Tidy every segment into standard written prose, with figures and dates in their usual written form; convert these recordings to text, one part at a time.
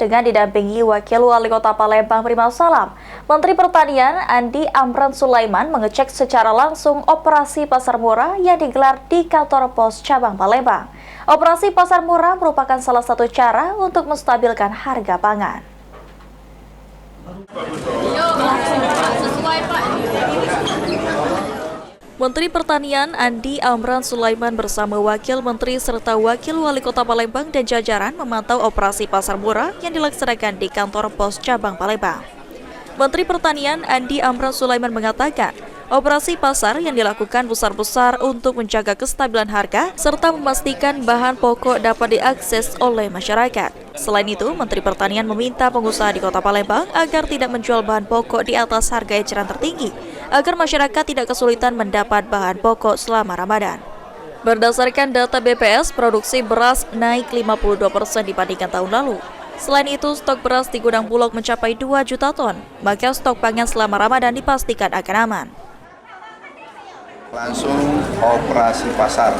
dengan didampingi Wakil Wali Kota Palembang Primal Salam. Menteri Pertanian Andi Amran Sulaiman mengecek secara langsung operasi pasar murah yang digelar di kantor pos cabang Palembang. Operasi pasar murah merupakan salah satu cara untuk menstabilkan harga pangan. Menteri Pertanian Andi Amran Sulaiman bersama Wakil Menteri serta Wakil Wali Kota Palembang dan jajaran memantau operasi pasar murah yang dilaksanakan di kantor pos cabang Palembang. Menteri Pertanian Andi Amran Sulaiman mengatakan, operasi pasar yang dilakukan besar-besar untuk menjaga kestabilan harga serta memastikan bahan pokok dapat diakses oleh masyarakat. Selain itu, Menteri Pertanian meminta pengusaha di Kota Palembang agar tidak menjual bahan pokok di atas harga eceran tertinggi, agar masyarakat tidak kesulitan mendapat bahan pokok selama Ramadan. Berdasarkan data BPS, produksi beras naik 52% dibandingkan tahun lalu. Selain itu, stok beras di gudang Bulog mencapai 2 juta ton, maka stok pangan selama Ramadan dipastikan akan aman. Langsung operasi pasar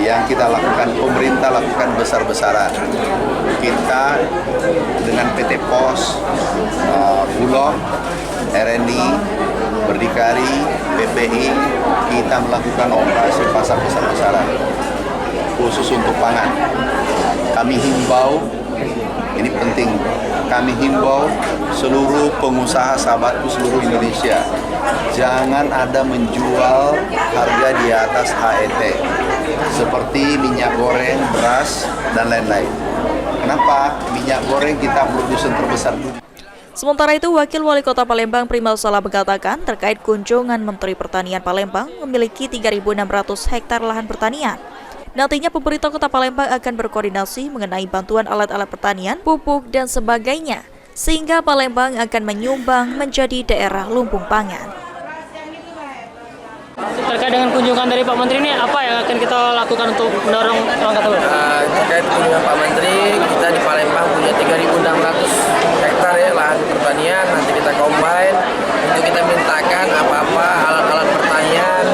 yang kita lakukan, pemerintah lakukan besar-besaran. Kita dengan PT Pos, Bulog, RNI, Berdikari, PPI, kita melakukan operasi pasar besar-besaran khusus untuk pangan. Kami himbau, ini penting, kami himbau seluruh pengusaha sahabatku seluruh Indonesia, jangan ada menjual harga di atas HET seperti minyak goreng, beras, dan lain-lain. Kenapa? Minyak goreng kita produsen terbesar dunia. Sementara itu, Wakil Wali Kota Palembang Primal Salam mengatakan terkait kunjungan Menteri Pertanian Palembang memiliki 3.600 hektar lahan pertanian. Nantinya pemerintah Kota Palembang akan berkoordinasi mengenai bantuan alat-alat pertanian, pupuk, dan sebagainya, sehingga Palembang akan menyumbang menjadi daerah lumbung pangan. Terkait dengan kunjungan dari Pak Menteri ini, apa yang akan kita lakukan untuk mendorong langkah tersebut? Terkait kunjungan Pak Menteri, kita di Palembang punya 3.600 hektar ya lahan pertanian. Nanti kita combine untuk kita mintakan apa-apa alat-alat pertanian,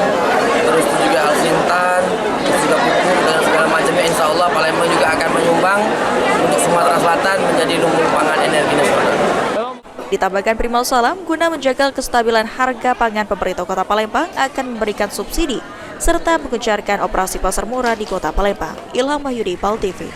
terus juga alsintan, terus juga pupuk dan segala macamnya. Insya Allah Palembang juga akan menyumbang untuk Sumatera Selatan menjadi lumbung pangan energi nasional. Ditambahkan Primal Salam, guna menjaga kestabilan harga pangan, pemerintah Kota Palembang akan memberikan subsidi serta mengejarkan operasi pasar murah di Kota Palembang. Ilham Mahyudi, PAL TV.